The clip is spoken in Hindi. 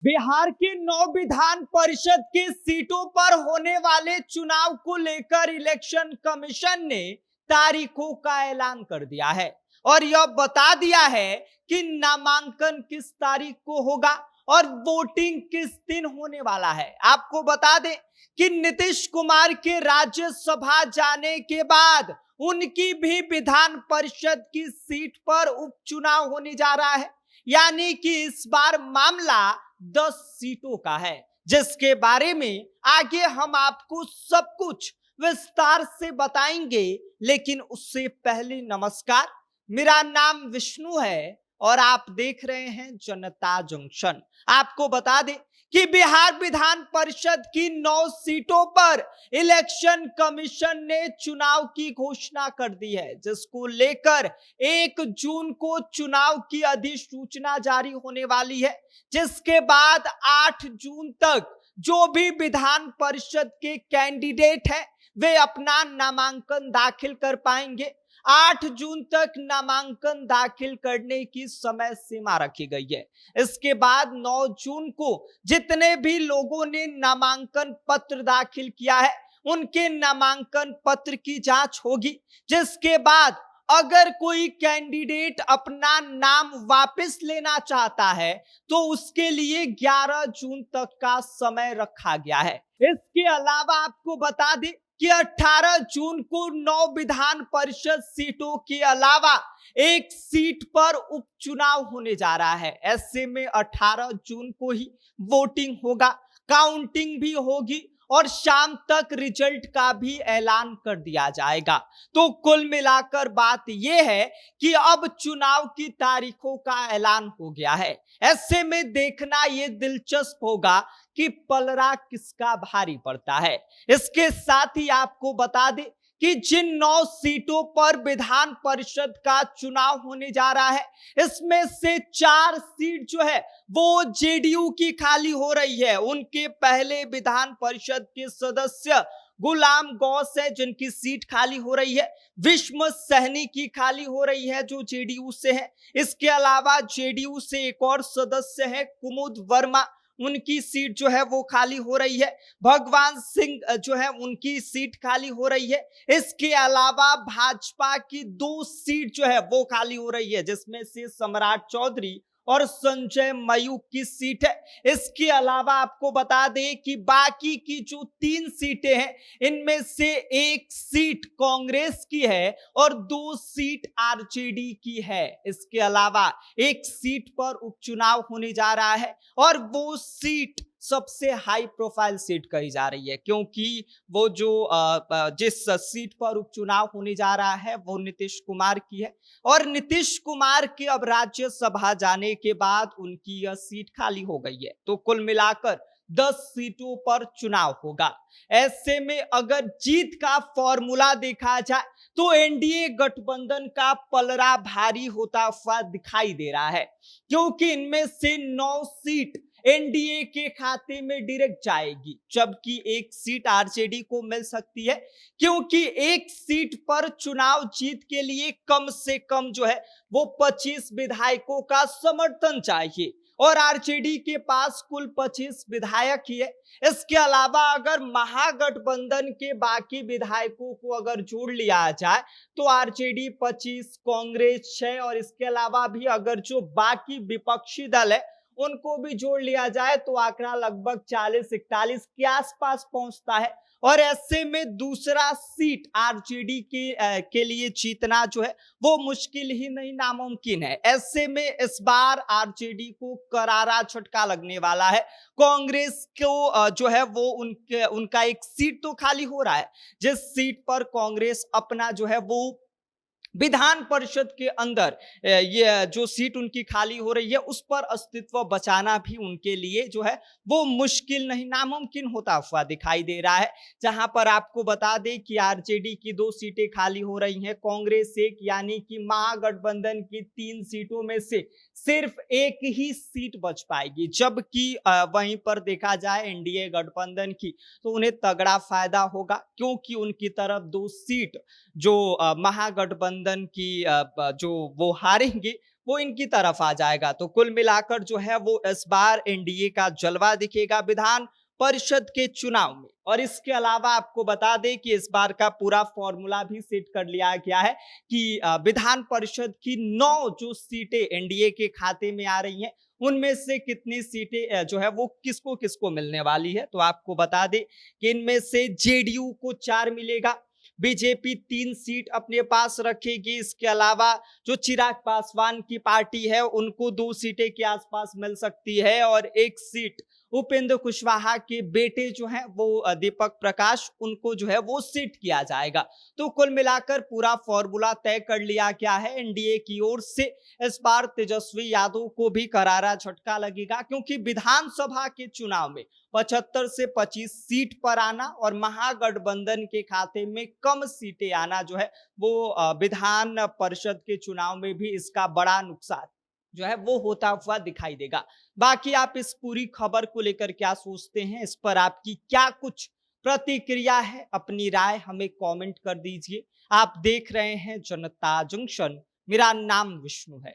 बिहार के 9 विधान परिषद की सीटों पर होने वाले चुनाव को लेकर इलेक्शन कमीशन ने तारीखों का ऐलान कर दिया है और यह बता दिया है कि नामांकन किस तारीख को होगा और वोटिंग किस दिन होने वाला है। आपको बता दें कि नीतीश कुमार के राज्यसभा जाने के बाद उनकी भी विधान परिषद की सीट पर उपचुनाव होने जा रहा है, यानी कि इस बार मामला 10 सीटों का है, जिसके बारे में आगे हम आपको सब कुछ विस्तार से बताएंगे। लेकिन उससे पहले नमस्कार, मेरा नाम विष्णु है और आप देख रहे हैं जनता जंक्शन। आपको बता दें कि बिहार विधान परिषद की 9 सीटों पर इलेक्शन कमीशन ने चुनाव की घोषणा कर दी है, जिसको लेकर 1 जून को चुनाव की अधिसूचना जारी होने वाली है, जिसके बाद 8 जून तक जो भी विधान परिषद के कैंडिडेट हैं वे अपना नामांकन दाखिल कर पाएंगे। 8 जून तक नामांकन दाखिल करने की समय सीमा रखी गई है। इसके बाद 9 जून को जितने भी लोगों ने नामांकन पत्र दाखिल किया है उनके नामांकन पत्र की जांच होगी, जिसके बाद अगर कोई कैंडिडेट अपना नाम वापस लेना चाहता है तो उसके लिए 11 जून तक का समय रखा गया है। इसके अलावा आपको बता दें कि 18 जून को 9 विधान परिषद सीटों के अलावा एक सीट पर उपचुनाव होने जा रहा है। ऐसे में 18 जून को ही वोटिंग होगा, काउंटिंग भी होगी और शाम तक रिजल्ट का भी ऐलान कर दिया जाएगा। तो कुल मिलाकर बात यह है कि अब चुनाव की तारीखों का ऐलान हो गया है। ऐसे में देखना यह दिलचस्प होगा कि पलड़ा किसका भारी पड़ता है। इसके साथ ही आपको बता दें कि जिन 9 सीटों पर विधान परिषद का चुनाव होने जा रहा है, इसमें से 4 सीट जो है वो जेडीयू की खाली हो रही है। उनके पहले विधान परिषद के सदस्य गुलाम गौस है जिनकी सीट खाली हो रही है, विश्व सहनी की खाली हो रही है जो जेडीयू से है। इसके अलावा जेडीयू से एक और सदस्य है कुमुद वर्मा, उनकी सीट जो है वो खाली हो रही है। भगवान सिंह जो है उनकी सीट खाली हो रही है। इसके अलावा भाजपा की 2 सीट जो है वो खाली हो रही है, जिसमें से सम्राट चौधरी और संजय मयूख की सीट है। इसके अलावा आपको बता दें कि बाकी की जो 3 सीटें हैं इनमें से 1 सीट कांग्रेस की है और 2 सीट आरजेडी की है। इसके अलावा 1 सीट पर उपचुनाव होने जा रहा है और वो सीट सबसे हाई प्रोफाइल सीट कही जा रही है, क्योंकि वो जो जिस सीट पर उपचुनाव होने जा रहा है वो नीतीश कुमार की है और नीतीश कुमार के अब राज्यसभा जाने के बाद उनकी यह सीट खाली हो गई है। तो कुल मिलाकर 10 सीटों पर चुनाव होगा। ऐसे में अगर जीत का फॉर्मूला देखा जाए तो एनडीए गठबंधन का पलड़ा भारी होता हुआ दिखाई दे रहा है, क्योंकि इनमें से 9 सीट एनडीए के खाते में डायरेक्ट जाएगी, जबकि 1 सीट आरजेडी को मिल सकती है, क्योंकि 1 सीट पर चुनाव जीत के लिए कम से कम जो है वो 25 विधायकों का समर्थन चाहिए और आरजेडी के पास कुल 25 विधायक ही है। इसके अलावा अगर महागठबंधन के बाकी विधायकों को अगर जोड़ लिया जाए तो आरजेडी 25, कांग्रेस 6 और इसके अलावा भी अगर जो बाकी विपक्षी दल है उनको भी जोड़ लिया जाए तो आंकड़ा लगभग 40-41 के आसपास पहुंचता है। और ऐसे में दूसरा सीट आरजेडी के लिए जीतना जो है वो मुश्किल ही नहीं नामुमकिन है। ऐसे में इस बार आरजेडी को करारा झटका लगने वाला है। कांग्रेस को जो है वो उनका 1 सीट तो खाली हो रहा है, जिस सीट पर कांग्रेस अपना जो है वो विधान परिषद के अंदर ये जो सीट उनकी खाली हो रही है उस पर अस्तित्व बचाना भी उनके लिए जो है वो मुश्किल नहीं नामुमकिन होता हुआ दिखाई दे रहा है। जहां पर आपको बता दें कि आरजेडी की 2 सीटें खाली हो रही हैं, कांग्रेस 1, यानी कि महागठबंधन की 3 सीटों में से सिर्फ 1 ही सीट बच पाएगी, जबकि वहीं पर देखा जाए एनडीए गठबंधन की तो उन्हें तगड़ा फायदा होगा, क्योंकि उनकी तरफ 2 सीट जो महागठबंधन की जो वो हारेंगे वो इनकी तरफ आ जाएगा। तो कुल मिलाकर जो है वो इस बार एनडीए का जलवा दिखेगा विधान परिषद के चुनाव में। और इसके अलावा आपको बता दें कि इस बार का पूरा फॉर्मूला भी सेट कर लिया गया है कि विधान परिषद की 9 जो सीटें एनडीए के खाते में आ रही हैं, उनमें से कितनी सीटें जो है वो किसको किसको मिलने वाली है। तो आपको बता दें कि इनमें से जेडीयू को 4 मिलेगा, बीजेपी 3 सीट अपने पास रखेगी। इसके अलावा जो चिराग पासवान की पार्टी है उनको 2 सीटें के आसपास मिल सकती है और 1 सीट उपेंद्र कुशवाहा के बेटे जो हैं वो दीपक प्रकाश, उनको जो है वो सीट किया जाएगा। तो कुल मिलाकर पूरा फॉर्मूला तय कर लिया गया है एनडीए की ओर से। इस बार तेजस्वी यादव को भी करारा झटका लगेगा, क्योंकि विधानसभा के चुनाव में 75 से 25 सीट पर आना और महागठबंधन के खाते में कम सीटें आना जो है वो विधान परिषद के चुनाव में भी इसका बड़ा नुकसान जो है वो होता हुआ दिखाई देगा। बाकी आप इस पूरी खबर को लेकर क्या सोचते हैं, इस पर आपकी क्या कुछ प्रतिक्रिया है, अपनी राय हमें कमेंट कर दीजिए। आप देख रहे हैं जनता जंक्शन, मेरा नाम विष्णु है।